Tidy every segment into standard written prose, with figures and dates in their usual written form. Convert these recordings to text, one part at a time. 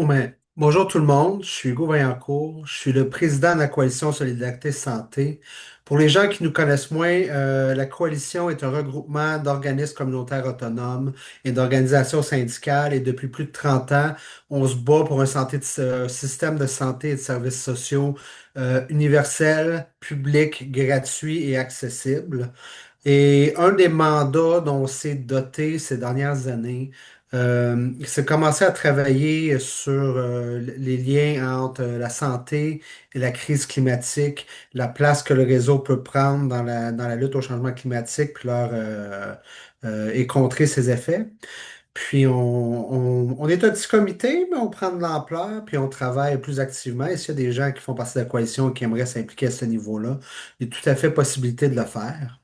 Oh, bonjour tout le monde, je suis Hugo Vaillancourt, je suis le président de la Coalition Solidarité Santé. Pour les gens qui nous connaissent moins, la Coalition est un regroupement d'organismes communautaires autonomes et d'organisations syndicales et depuis plus de 30 ans, on se bat pour un système de santé et de services sociaux universel, public, gratuit et accessible. Et un des mandats dont on s'est doté ces dernières années, c'est commencer à travailler sur les liens entre la santé et la crise climatique, la place que le réseau peut prendre dans la lutte au changement climatique, puis et contrer ses effets. Puis on est un petit comité, mais on prend de l'ampleur, puis on travaille plus activement. Et s'il y a des gens qui font partie de la coalition et qui aimeraient s'impliquer à ce niveau-là, il y a tout à fait possibilité de le faire.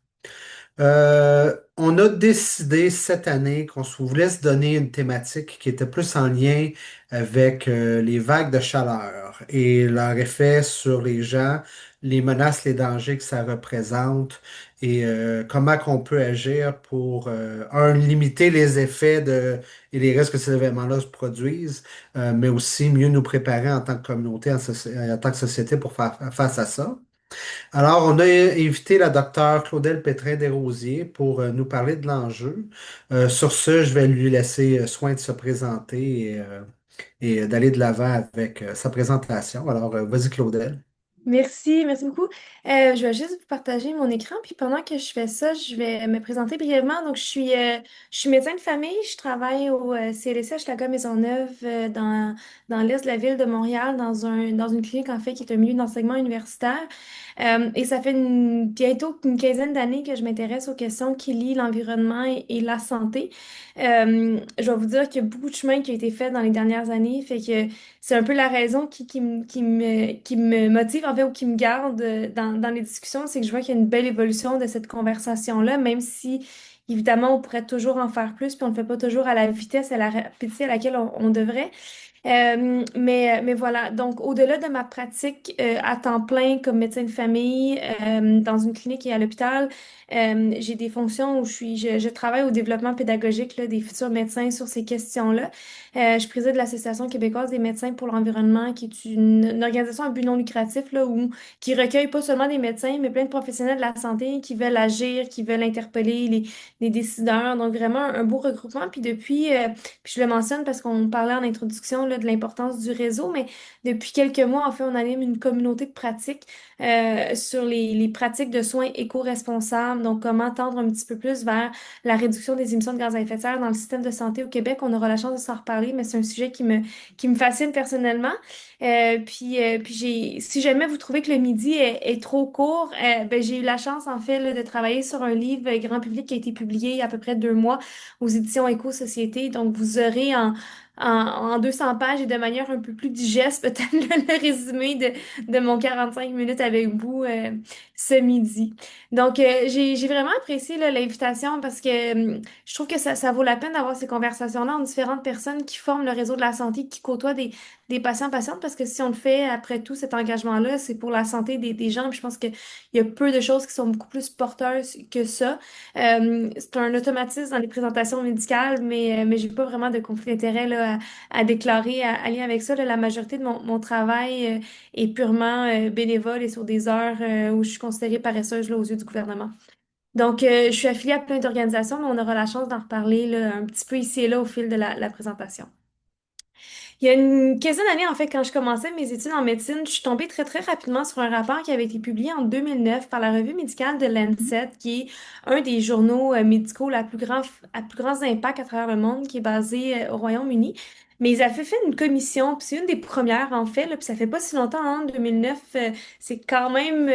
On a décidé cette année qu'on se voulait se donner une thématique qui était plus en lien avec les vagues de chaleur et leur effet sur les gens, les menaces, les dangers que ça représente et comment qu'on peut agir pour, limiter les effets et les risques que ces événements-là se produisent, mais aussi mieux nous préparer en tant que communauté, en tant que société pour faire face à ça. Alors, on a invité la docteure Claudel Pétrin-Desrosiers pour nous parler de l'enjeu. Sur ce, je vais lui laisser soin de se présenter et d'aller de l'avant avec sa présentation. Alors, vas-y, Claudel. Merci beaucoup. Je vais juste vous partager mon écran, puis pendant que je fais ça, je vais me présenter brièvement. Donc, je suis médecin de famille, je travaille au CLSC Hochelaga Maisonneuve dans l'est de la ville de Montréal, dans une clinique en fait qui est un milieu d'enseignement universitaire. Et ça fait bientôt une quinzaine d'années que je m'intéresse aux questions qui lient l'environnement et la santé. Je vais vous dire qu'il y a beaucoup de chemin qui a été fait dans les dernières années, fait que c'est un peu la raison qui me motive, en fait, ou qui me garde dans les discussions, c'est que je vois qu'il y a une belle évolution de cette conversation-là, même si, évidemment, on pourrait toujours en faire plus, puis on ne le fait pas toujours à la vitesse et à la rapidité à laquelle on devrait. Mais voilà, donc au-delà de ma pratique à temps plein comme médecin de famille dans une clinique et à l'hôpital, j'ai des fonctions où je travaille au développement pédagogique là, des futurs médecins sur ces questions-là. Je préside l'Association québécoise des médecins pour l'environnement, qui est une organisation à but non lucratif là, qui recueille pas seulement des médecins, mais plein de professionnels de la santé qui veulent agir, qui veulent interpeller les décideurs. Donc vraiment un beau regroupement. Puis je le mentionne parce qu'on parlait en introduction là, de l'importance du réseau, mais depuis quelques mois, en fait, on anime une communauté de pratiques sur les pratiques de soins éco-responsables. Donc, comment tendre un petit peu plus vers la réduction des émissions de gaz à effet de serre dans le système de santé au Québec. On aura la chance de s'en reparler, mais c'est un sujet qui me fascine personnellement. Si jamais vous trouvez que le midi est trop court, ben, j'ai eu la chance, en fait, là, de travailler sur un livre grand public qui a été publié il y a à peu près 2 mois aux éditions Éco-Société. Donc, vous aurez en 200 pages et de manière un peu plus digeste, peut-être le résumé de mon 45 minutes avec vous ce midi. Donc, j'ai vraiment apprécié là, l'invitation parce que je trouve que ça vaut la peine d'avoir ces conversations-là entre différentes personnes qui forment le réseau de la santé, qui côtoient des patients, patientes, parce que si on le fait, après tout, cet engagement-là, c'est pour la santé des gens. Puis je pense qu'il y a peu de choses qui sont beaucoup plus porteuses que ça. C'est un automatisme dans les présentations médicales, mais j'ai pas vraiment de conflit d'intérêt là, à déclarer à lien avec ça. Là. La majorité de mon travail est purement bénévole et sur des heures où je suis considérée paresseuse là, aux yeux du gouvernement. Donc, je suis affiliée à plein d'organisations, mais on aura la chance d'en reparler là, un petit peu ici et là au fil de la présentation. Il y a une quinzaine d'années, en fait, quand je commençais mes études en médecine, je suis tombée très, très rapidement sur un rapport qui avait été publié en 2009 par la revue médicale de Lancet, qui est un des journaux médicaux à plus grands impacts à travers le monde, qui est basé au Royaume-Uni. Mais ils avaient fait une commission, puis c'est une des premières, en fait, là, puis ça fait pas si longtemps, hein, 2009, c'est quand même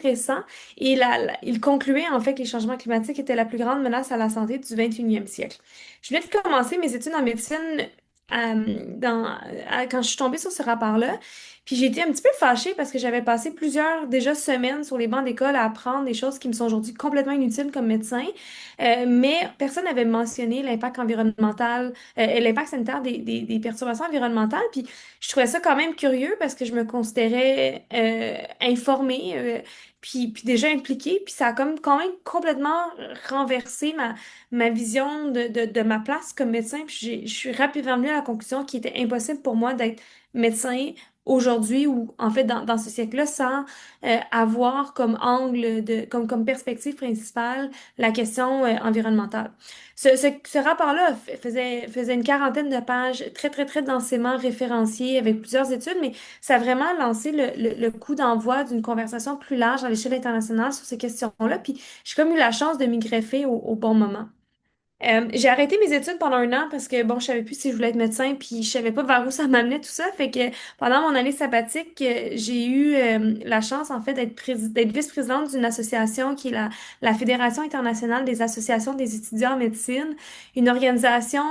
récent. Et il concluait, en fait, que les changements climatiques étaient la plus grande menace à la santé du 21e siècle. Je venais de commencer mes études en médecine quand je suis tombée sur ce rapport-là. Puis j'ai été un petit peu fâchée parce que j'avais passé plusieurs déjà semaines sur les bancs d'école à apprendre des choses qui me sont aujourd'hui complètement inutiles comme médecin. Mais personne n'avait mentionné l'impact environnemental, l'impact sanitaire des perturbations environnementales. Puis je trouvais ça quand même curieux parce que je me considérais informée, puis déjà impliquée. Puis ça a comme quand même complètement renversé ma vision de ma place comme médecin. Puis je suis rapidement venue à la conclusion qu'il était impossible pour moi d'être médecin aujourd'hui ou en fait dans ce siècle-là sans avoir comme angle comme perspective principale la question environnementale. Ce rapport-là faisait une quarantaine de pages très très très densément référenciées avec plusieurs études, mais ça a vraiment lancé le coup d'envoi d'une conversation plus large à l'échelle internationale sur ces questions-là. Puis j'ai comme eu la chance de m'y greffer au bon moment. J'ai arrêté mes études pendant un an parce que bon, je savais plus si je voulais être médecin, puis je savais pas vers où ça m'amenait tout ça. Fait que pendant mon année sabbatique, j'ai eu la chance en fait d'être vice-présidente d'une association qui est la Fédération internationale des associations des étudiants en médecine, une organisation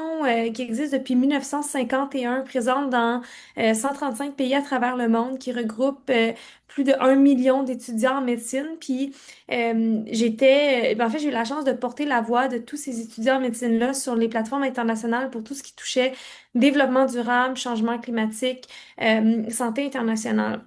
qui existe depuis 1951, présente dans 135 pays à travers le monde, qui regroupe plus de 1 million d'étudiants en médecine. Puis en fait, j'ai eu la chance de porter la voix de tous ces étudiants en médecine-là sur les plateformes internationales pour tout ce qui touchait développement durable, changement climatique, santé internationale.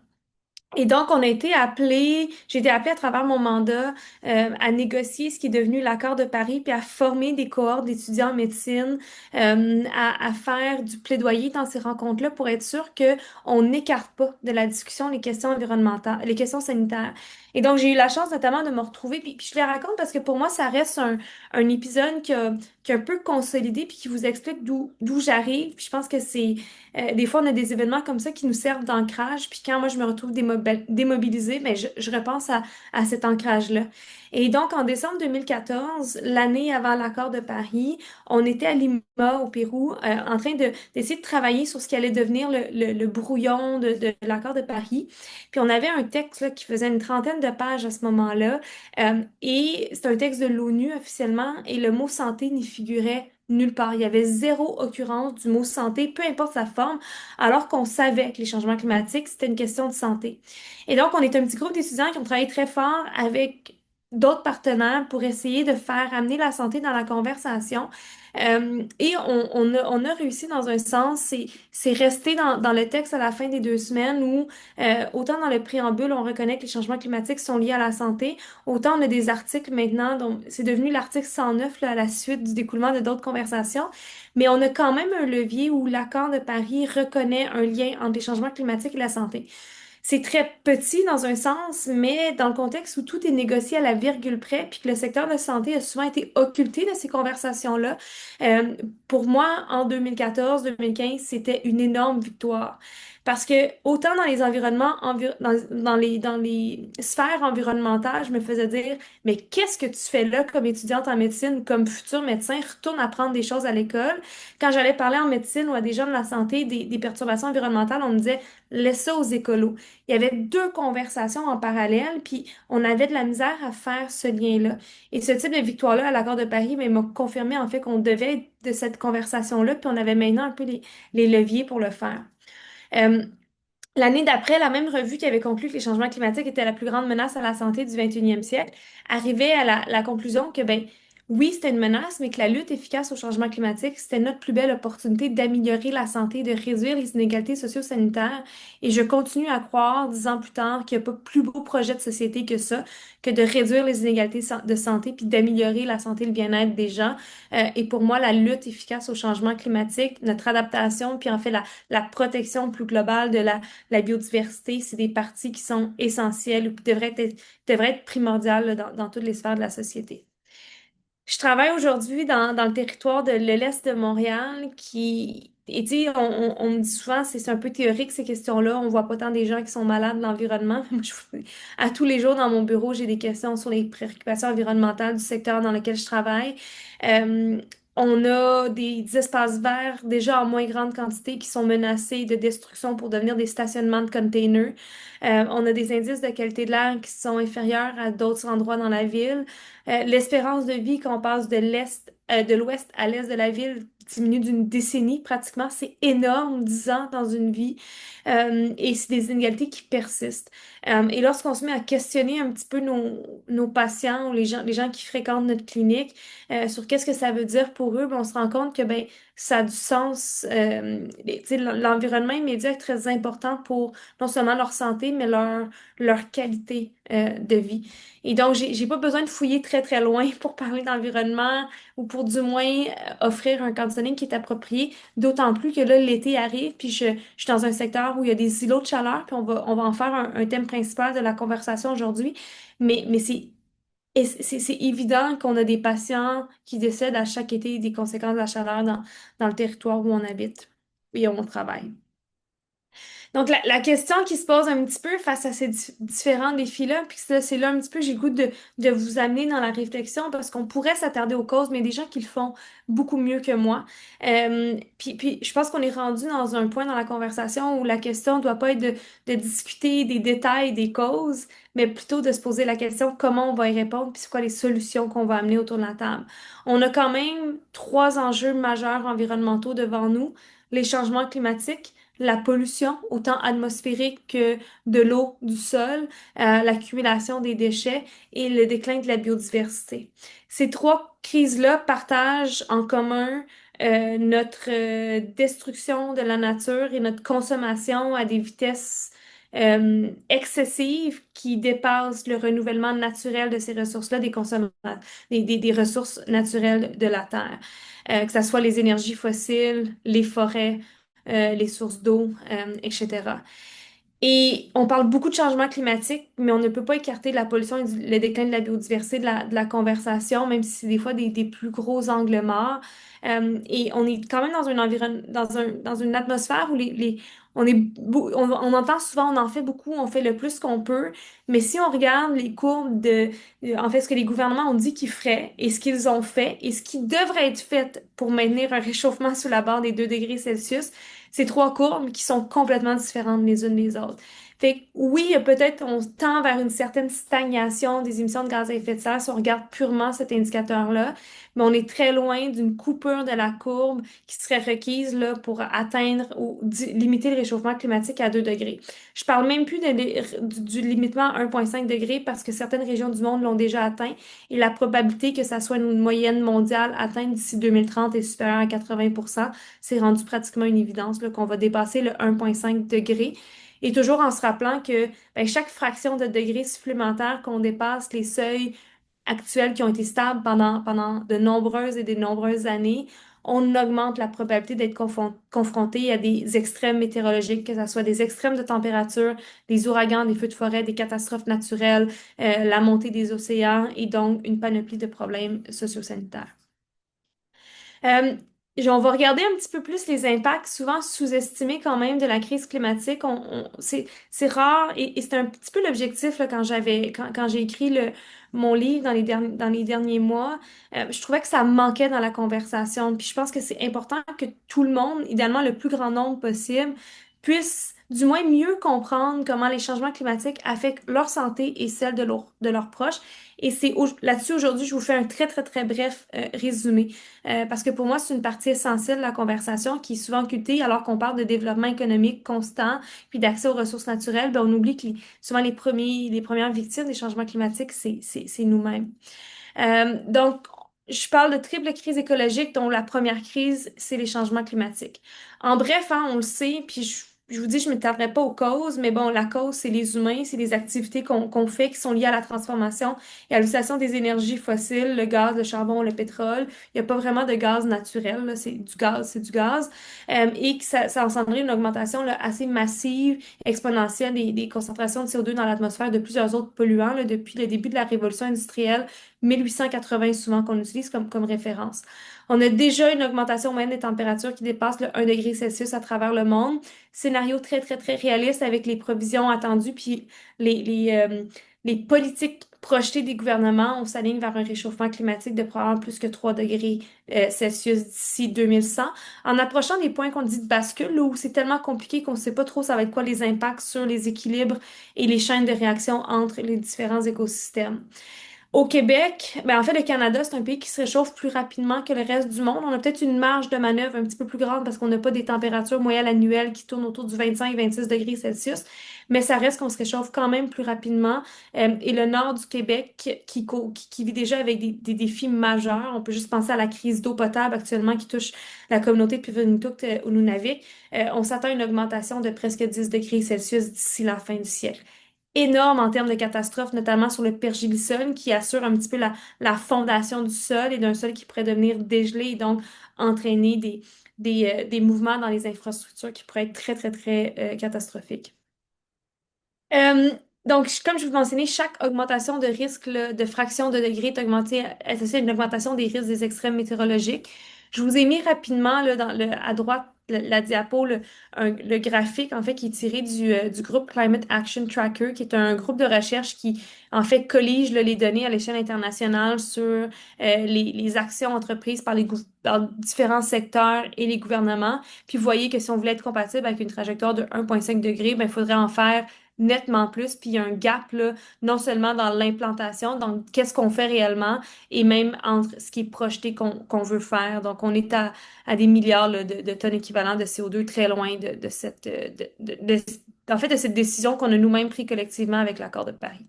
Et donc, j'ai été appelée à travers mon mandat à négocier ce qui est devenu l'accord de Paris, puis à former des cohortes d'étudiants en médecine, à faire du plaidoyer dans ces rencontres-là pour être sûr que on n'écarte pas de la discussion les questions environnementales, les questions sanitaires. Et donc, j'ai eu la chance notamment de me retrouver, puis je les raconte parce que pour moi, ça reste un épisode qui a un peu consolidé, puis qui vous explique d'où j'arrive. Puis je pense que des fois, on a des événements comme ça qui nous servent d'ancrage. Puis quand moi, je me retrouve démobilisée, ben, je repense à cet ancrage-là. Et donc, en décembre 2014, l'année avant l'accord de Paris, on était à Lima, au Pérou, en train d'essayer de travailler sur ce qui allait devenir le brouillon de l'accord de Paris. Puis on avait un texte là, qui faisait une trentaine de pages à ce moment-là. Et c'est un texte de l'ONU officiellement, et le mot santé n'y figurait nulle part. Il y avait zéro occurrence du mot santé, peu importe sa forme, alors qu'on savait que les changements climatiques, c'était une question de santé. Et donc, on est un petit groupe d'étudiants qui ont travaillé très fort avec d'autres partenaires pour essayer de faire amener la santé dans la conversation. Et on a réussi dans un sens, c'est resté dans le texte à la fin des 2 semaines où, autant dans le préambule, on reconnaît que les changements climatiques sont liés à la santé, autant on a des articles maintenant, donc c'est devenu l'article 109 là, à la suite du découlement de d'autres conversations, mais on a quand même un levier où l'accord de Paris reconnaît un lien entre les changements climatiques et la santé. C'est très petit dans un sens, mais dans le contexte où tout est négocié à la virgule près, puis que le secteur de santé a souvent été occulté de ces conversations-là, euh, pour moi, en 2014-2015, c'était une énorme victoire. Parce que autant dans les environnements, dans les sphères environnementales, je me faisais dire, mais qu'est-ce que tu fais là comme étudiante en médecine, comme futur médecin, retourne apprendre des choses à l'école. Quand j'allais parler en médecine ou à des gens de la santé des perturbations environnementales, on me disait, laisse ça aux écolos. Il y avait deux conversations en parallèle, puis on avait de la misère à faire ce lien-là. Et ce type de victoire-là à l'accord de Paris, ben, m'a confirmé en fait qu'on devait être de cette conversation-là, puis on avait maintenant un peu les leviers pour le faire. Euh, L'année d'après, la même revue qui avait conclu que les changements climatiques étaient la plus grande menace à la santé du 21e siècle arrivait à la conclusion que, ben, oui, c'était une menace, mais que la lutte efficace au changement climatique, c'était notre plus belle opportunité d'améliorer la santé, de réduire les inégalités socio-sanitaires. Et je continue à croire, 10 ans plus tard, qu'il n'y a pas plus beau projet de société que ça, que de réduire les inégalités de santé puis d'améliorer la santé et le bien-être des gens. Et pour moi, la lutte efficace au changement climatique, notre adaptation, puis en fait la protection plus globale de la biodiversité, c'est des parties qui sont essentielles ou qui devraient être primordiales là, dans toutes les sphères de la société. Je travaille aujourd'hui dans le territoire de l'Est de Montréal et tu sais, on me dit souvent, c'est un peu théorique ces questions-là, on voit pas tant des gens qui sont malades de l'environnement. Moi, à tous les jours dans mon bureau, j'ai des questions sur les préoccupations environnementales du secteur dans lequel je travaille. Euh, on a des espaces verts déjà en moins grande quantité qui sont menacés de destruction pour devenir des stationnements de containers. On a des indices de qualité de l'air qui sont inférieurs à d'autres endroits dans la ville. L'espérance de vie, quand on passe de l'ouest à l'est de la ville, diminue d'une décennie pratiquement. C'est énorme, 10 ans dans une vie. Et c'est des inégalités qui persistent. Et lorsqu'on se met à questionner un petit peu nos patients ou les gens qui fréquentent notre clinique sur qu'est-ce que ça veut dire pour eux, ben, on se rend compte que ben, ça a du sens. Tu sais, l'environnement immédiat est très important pour non seulement leur santé, mais leur qualité de vie. Et donc, j'ai pas besoin de fouiller très, très loin pour parler d'environnement ou pour du moins offrir un counseling qui est approprié, d'autant plus que là, l'été arrive, puis je suis dans un secteur où il y a des îlots de chaleur, puis on va en faire un thème principal de la conversation aujourd'hui. Mais c'est évident qu'on a des patients qui décèdent à chaque été des conséquences de la chaleur dans le territoire où on habite et où on travaille. Donc, la question qui se pose un petit peu face à ces différents défis-là, puis c'est là un petit peu, j'ai le goût de vous amener dans la réflexion parce qu'on pourrait s'attarder aux causes, mais il y a des gens qui le font beaucoup mieux que moi. Puis je pense qu'on est rendu dans un point dans la conversation où la question ne doit pas être de discuter des détails des causes, mais plutôt de se poser la question comment on va y répondre, puis c'est quoi les solutions qu'on va amener autour de la table. On a quand même trois enjeux majeurs environnementaux devant nous, les changements climatiques, la pollution, autant atmosphérique que de l'eau, du sol, l'accumulation des déchets et le déclin de la biodiversité. Ces trois crises-là partagent en commun notre destruction de la nature et notre consommation à des vitesses excessives qui dépassent le renouvellement naturel de ces ressources-là, des ressources naturelles de la Terre. Que ce soit les énergies fossiles, les forêts, les sources d'eau, etc. Et on parle beaucoup de changement climatique, mais on ne peut pas écarter la pollution et le déclin de la biodiversité de la conversation, même si c'est des fois des plus gros angles morts. Et on est quand même dans un environnement, dans une atmosphère où on entend souvent, on en fait beaucoup, on fait le plus qu'on peut, mais si on regarde les courbes en fait, ce que les gouvernements ont dit qu'ils feraient et ce qu'ils ont fait et ce qui devrait être fait pour maintenir un réchauffement sous la barre des 2 degrés Celsius, c'est trois courbes qui sont complètement différentes les unes des autres. Fait que oui, peut-être on tend vers une certaine stagnation des émissions de gaz à effet de serre si on regarde purement cet indicateur-là, mais on est très loin d'une coupure de la courbe qui serait requise là, pour atteindre ou limiter le réchauffement climatique à 2 degrés. Je parle même plus du limitement à 1,5 degré parce que certaines régions du monde l'ont déjà atteint et la probabilité que ça soit une moyenne mondiale atteinte d'ici 2030 est supérieure à 80%. C'est rendu pratiquement une évidence là, qu'on va dépasser le 1,5 degré. Et toujours en se rappelant que ben, chaque fraction de degré supplémentaire qu'on dépasse les seuils actuels qui ont été stables pendant de nombreuses et de nombreuses années, on augmente la probabilité d'être confronté à des extrêmes météorologiques, que ce soit des extrêmes de température, des ouragans, des feux de forêt, des catastrophes naturelles, la montée des océans et donc une panoplie de problèmes sociosanitaires. Euh, on va regarder un petit peu plus les impacts souvent sous-estimés quand même de la crise climatique. C'est rare et c'est un petit peu l'objectif là, quand j'ai écrit mon livre dans les derniers mois. Je trouvais que ça manquait dans la conversation. Puis je pense que c'est important que tout le monde, idéalement le plus grand nombre possible, puisse du moins mieux comprendre comment les changements climatiques affectent leur santé et celle de leurs proches. Et là-dessus, aujourd'hui, je vous fais un très, très, très bref résumé. Parce que pour moi, c'est une partie essentielle de la conversation qui est souvent occultée alors qu'on parle de développement économique constant puis d'accès aux ressources naturelles, ben, on oublie que souvent les premières victimes des changements climatiques, c'est nous-mêmes. Donc, je parle de triple crise écologique dont la première crise, c'est les changements climatiques. En bref, hein, on le sait, puis je vous dis, je ne m'étendrai pas aux causes, mais bon, la cause, c'est les humains, c'est les activités qu'on fait qui sont liées à la transformation et à l'utilisation des énergies fossiles, le gaz, le charbon, le pétrole. Il n'y a pas vraiment de gaz naturel, là, c'est du gaz, c'est du gaz. Et que ça a engendré une augmentation là, assez massive, exponentielle des concentrations de CO2 dans l'atmosphère de plusieurs autres polluants là, depuis le début de la révolution industrielle 1880 souvent qu'on utilise comme référence. On a déjà une augmentation moyenne des températures qui dépasse le 1 degré Celsius à travers le monde. Scénario très, très, très réaliste avec les provisions attendues puis les politiques projetées des gouvernements. On s'aligne vers un réchauffement climatique de probablement plus que 3 degrés Celsius d'ici 2100. En approchant des points qu'on dit de bascule, là, où c'est tellement compliqué qu'on ne sait pas trop ça va être quoi les impacts sur les équilibres et les chaînes de réaction entre les différents écosystèmes. Au Québec, ben en fait, le Canada, c'est un pays qui se réchauffe plus rapidement que le reste du monde. On a peut-être une marge de manœuvre un petit peu plus grande parce qu'on n'a pas des températures moyennes annuelles qui tournent autour du 25-26 degrés Celsius, mais ça reste qu'on se réchauffe quand même plus rapidement. Et le nord du Québec, qui vit déjà avec des défis majeurs, on peut juste penser à la crise d'eau potable actuellement qui touche la communauté de Pivenitouk-Nunavik. On s'attend à une augmentation de presque 10 degrés Celsius d'ici la fin du siècle énorme en termes de catastrophes, notamment sur le pergélisol, qui assure un petit peu la fondation du sol et d'un sol qui pourrait devenir dégelé et donc entraîner des mouvements dans les infrastructures qui pourraient être très, très, très catastrophiques. Euh, donc, comme je vous mentionnais, chaque augmentation de risque là, de fraction de degré est associée à une augmentation des risques des extrêmes météorologiques. Je vous ai mis rapidement là, à droite la diapo, le graphique en fait qui est tiré du groupe Climate Action Tracker, qui est un groupe de recherche qui en fait collige là, les données à l'échelle internationale sur les actions entreprises par différents secteurs et les gouvernements. Puis vous voyez que si on voulait être compatible avec une trajectoire de 1,5 degré, ben, il faudrait en faire nettement plus, puis il y a un gap là, non seulement dans l'implantation, donc qu'est-ce qu'on fait réellement, et même entre ce qui est projeté qu'on veut faire. Donc, on est à des milliards là, de tonnes équivalentes de CO2 très loin de cette, en fait, de cette décision qu'on a nous-mêmes pris collectivement avec l'accord de Paris.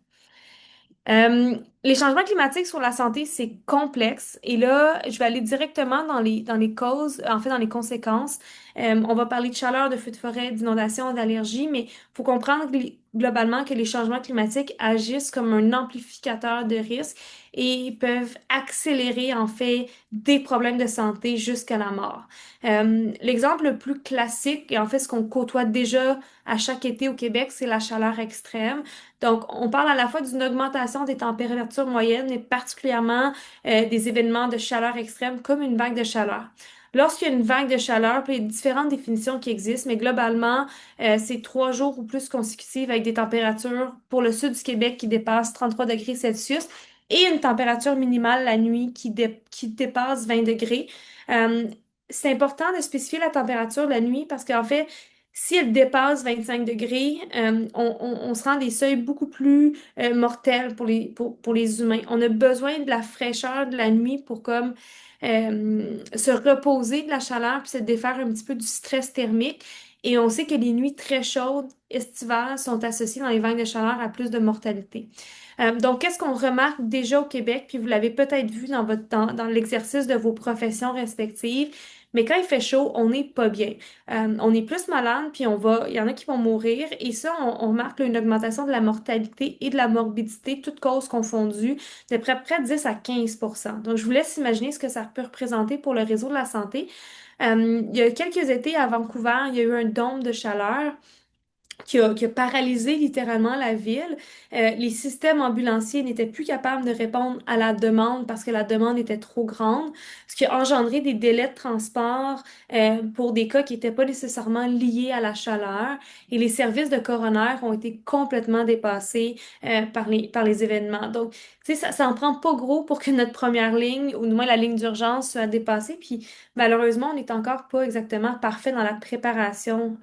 Les changements climatiques sur la santé, c'est complexe. Et là, je vais aller directement dans les causes, en fait, dans les conséquences. On va parler de chaleur, de feux de forêt, d'inondations, d'allergies, mais il faut comprendre globalement que les changements climatiques agissent comme un amplificateur de risques et peuvent accélérer, en fait, des problèmes de santé jusqu'à la mort. L'exemple le plus classique, et en fait, ce qu'on côtoie déjà à chaque été au Québec, c'est la chaleur extrême. Donc, on parle à la fois d'une augmentation des températures moyennes, mais particulièrement des événements de chaleur extrême comme une vague de chaleur. Lorsqu'il y a une vague de chaleur, puis il y a différentes définitions qui existent, mais globalement, c'est 3 jours ou plus consécutifs avec des températures pour le sud du Québec qui dépassent 33 degrés Celsius et une température minimale la nuit qui dépasse 20 degrés. Euh, c'est important de spécifier la température la nuit parce qu'en fait, si elle dépasse 25 degrés, on se rend à des seuils beaucoup plus mortels pour les humains. On a besoin de la fraîcheur de la nuit pour comme se reposer de la chaleur puis se défaire un petit peu du stress thermique. Et on sait que les nuits très chaudes estivales sont associées dans les vagues de chaleur à plus de mortalité. Donc, qu'est-ce qu'on remarque déjà au Québec, puis vous l'avez peut-être vu dans l'exercice de vos professions respectives, mais quand il fait chaud, on n'est pas bien. On est plus malade, puis il y en a qui vont mourir, et ça, on remarque là, une augmentation de la mortalité et de la morbidité, toutes causes confondues, de près de 10 à 15 Donc, je vous laisse imaginer ce que ça peut représenter pour le réseau de la santé. Il y a quelques étés à Vancouver, il y a eu un dôme de chaleur qui a paralysé littéralement la ville. Les systèmes ambulanciers n'étaient plus capables de répondre à la demande parce que la demande était trop grande, ce qui a engendré des délais de transport pour des cas qui n'étaient pas nécessairement liés à la chaleur. Et les services de coroner ont été complètement dépassés par les événements. Donc, tu sais, ça en prend pas gros pour que notre première ligne, ou du moins la ligne d'urgence, soit dépassée. Puis, malheureusement, on n'est encore pas exactement parfait dans la préparation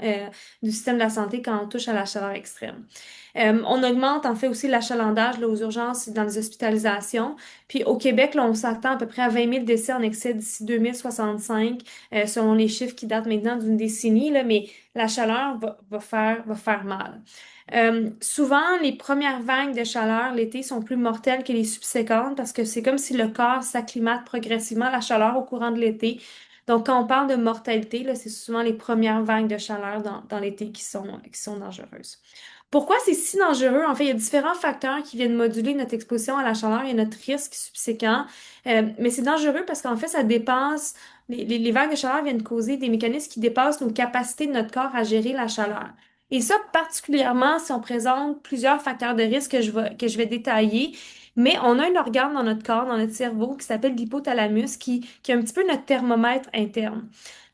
du système de la santé quand on touche à la chaleur extrême. On augmente en fait aussi l'achalandage là, aux urgences et dans les hospitalisations. Puis au Québec, là, on s'attend à peu près à 20 000 décès en excès d'ici 2065, selon les chiffres qui datent maintenant d'une décennie, là, mais la chaleur va faire mal. Souvent, les premières vagues de chaleur l'été sont plus mortelles que les subséquentes parce que c'est comme si le corps s'acclimate progressivement à la chaleur au courant de l'été. Donc, quand on parle de mortalité, là, c'est souvent les premières vagues de chaleur dans l'été qui sont dangereuses. Pourquoi c'est si dangereux? En fait, il y a différents facteurs qui viennent moduler notre exposition à la chaleur et notre risque subséquent. Mais c'est dangereux parce qu'en fait, ça dépasse, les vagues de chaleur viennent causer des mécanismes qui dépassent nos capacités de notre corps à gérer la chaleur. Et ça, particulièrement si on présente plusieurs facteurs de risque que je vais détailler. Mais on a un organe dans notre corps, dans notre cerveau, qui s'appelle l'hypothalamus, qui est un petit peu notre thermomètre interne.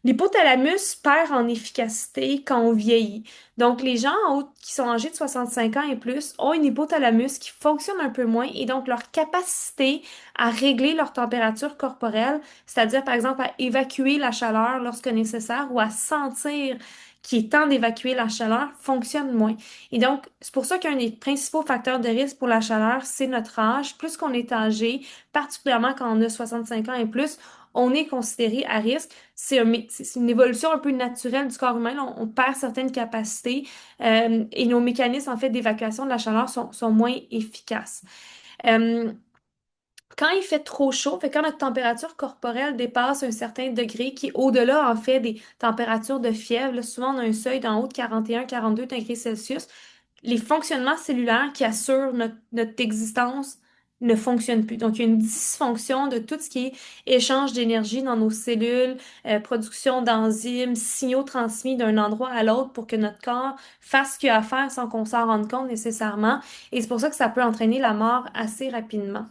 L'hypothalamus perd en efficacité quand on vieillit. Donc, les gens qui sont âgés de 65 ans et plus ont une hypothalamus qui fonctionne un peu moins et donc leur capacité à régler leur température corporelle, c'est-à-dire par exemple à évacuer la chaleur lorsque nécessaire ou à sentir qu'il est temps d'évacuer la chaleur, fonctionne moins. Et donc, c'est pour ça qu'un des principaux facteurs de risque pour la chaleur, c'est notre âge. Plus qu'on est âgé, particulièrement quand on a 65 ans et plus, on est considéré à risque. C'est une évolution un peu naturelle du corps humain. Là, on perd certaines capacités et nos mécanismes en fait d'évacuation de la chaleur sont moins efficaces. Euh, Quand il fait trop chaud, fait quand notre température corporelle dépasse un certain degré, qui est au-delà, en fait, des températures de fièvre, là, souvent on a un seuil d'en haut de 41-42 degrés Celsius, les fonctionnements cellulaires qui assurent notre existence ne fonctionnent plus. Donc, il y a une dysfonction de tout ce qui est échange d'énergie dans nos cellules, production d'enzymes, signaux transmis d'un endroit à l'autre pour que notre corps fasse ce qu'il a à faire sans qu'on s'en rende compte nécessairement. Et c'est pour ça que ça peut entraîner la mort assez rapidement.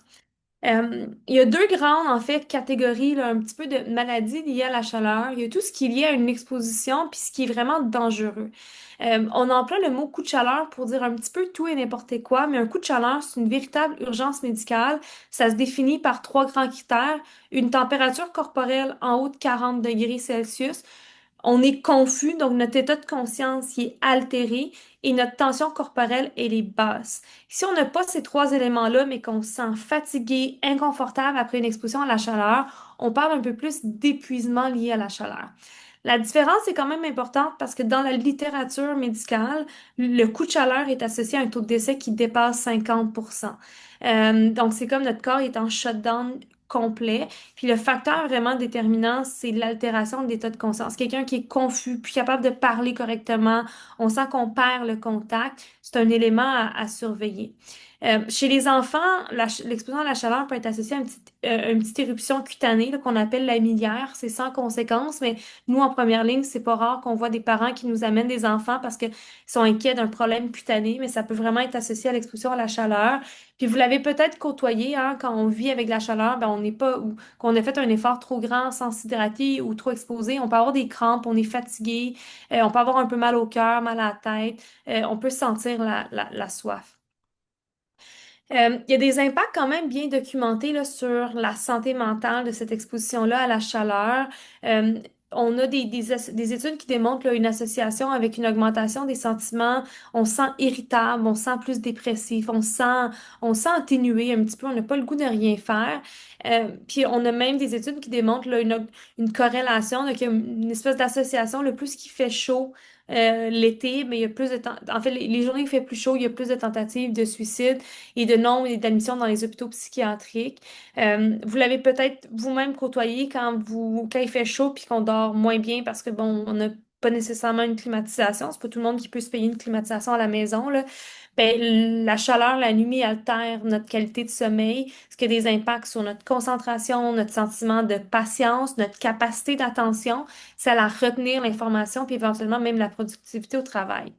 Il y a deux grandes, en fait, catégories, là, un petit peu de maladies liées à la chaleur. Il y a tout ce qui est lié à une exposition, puis ce qui est vraiment dangereux. On emploie le mot coup de chaleur pour dire un petit peu tout et n'importe quoi, mais un coup de chaleur, c'est une véritable urgence médicale. Ça se définit par trois grands critères. Une température corporelle en haut de 40 degrés Celsius, on est confus, donc notre état de conscience il est altéré et notre tension corporelle, elle est basse. Si on n'a pas ces trois éléments-là, mais qu'on se sent fatigué, inconfortable après une exposition à la chaleur, on parle un peu plus d'épuisement lié à la chaleur. La différence est quand même importante parce que dans la littérature médicale, le coup de chaleur est associé à un taux de décès qui dépasse 50%. Donc, c'est comme notre corps est en shutdown complet. Puis le facteur vraiment déterminant, c'est l'altération de l'état de conscience. Quelqu'un qui est confus, plus capable de parler correctement, on sent qu'on perd le contact. C'est un élément à surveiller. Chez les enfants, l'exposition à la chaleur peut être associée à une petite éruption cutanée là, qu'on appelle la miliaire. C'est sans conséquence, mais nous, en première ligne, c'est pas rare qu'on voit des parents qui nous amènent des enfants parce qu'ils sont inquiets d'un problème cutané, mais ça peut vraiment être associé à l'exposition à la chaleur. Puis vous l'avez peut-être côtoyé, hein, quand on vit avec la chaleur, ben on n'est pas, ou qu'on a fait un effort trop grand sans s'hydrater ou trop exposé, on peut avoir des crampes, on est fatigué, on peut avoir un peu mal au cœur, mal à la tête, on peut sentir la soif. Il y a des impacts quand même bien documentés là, sur la santé mentale de cette exposition-là à la chaleur. Euh, on a des études qui démontrent là, une association avec une augmentation des sentiments. On se sent irritable, on se sent plus dépressif, on se sent atténué un petit peu, on n'a pas le goût de rien faire. Puis on a même des études qui démontrent là, une corrélation, donc il y a une espèce d'association, le plus qu'il fait chaud. L'été, mais il y a plus de temps. En fait, les journées où il fait plus chaud, il y a plus de tentatives de suicide et de nombre d'admissions dans les hôpitaux psychiatriques. Vous l'avez peut-être vous-même côtoyé quand il fait chaud puis qu'on dort moins bien parce que bon, on n'a pas nécessairement une climatisation. C'est pas tout le monde qui peut se payer une climatisation à la maison, là. Ben, la chaleur la nuit altère notre qualité de sommeil, ce qui a des impacts sur notre concentration, notre sentiment de patience, notre capacité d'attention, ça la retenir l'information puis éventuellement même la productivité au travail.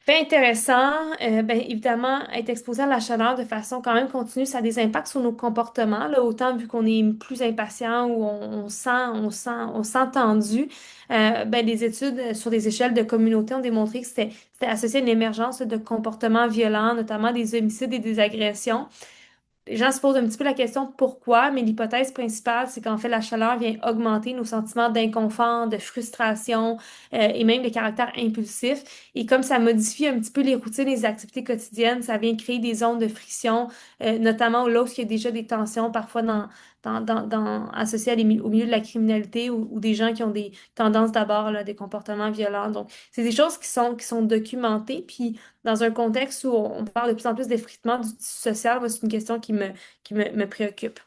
Fait intéressant, ben, évidemment, être exposé à la chaleur de façon quand même continue, ça a des impacts sur nos comportements, là, autant vu qu'on est plus impatient ou on sent tendu. Ben, des études sur des échelles de communauté ont démontré que c'était associé à une émergence de comportements violents, notamment des homicides et des agressions. Les gens se posent un petit peu la question pourquoi, mais l'hypothèse principale, c'est qu'en fait, la chaleur vient augmenter nos sentiments d'inconfort, de frustration et même de caractère impulsif. Et comme ça modifie un petit peu les routines et les activités quotidiennes, ça vient créer des zones de friction, notamment lorsqu'il y a déjà des tensions, parfois associées au milieu de la criminalité ou des gens qui ont des tendances d'abord, là, des comportements violents. Donc, c'est des choses qui sont documentées. Puis, dans un contexte où on parle de plus en plus d'effritement du tissu social, moi, c'est une question qui me préoccupe.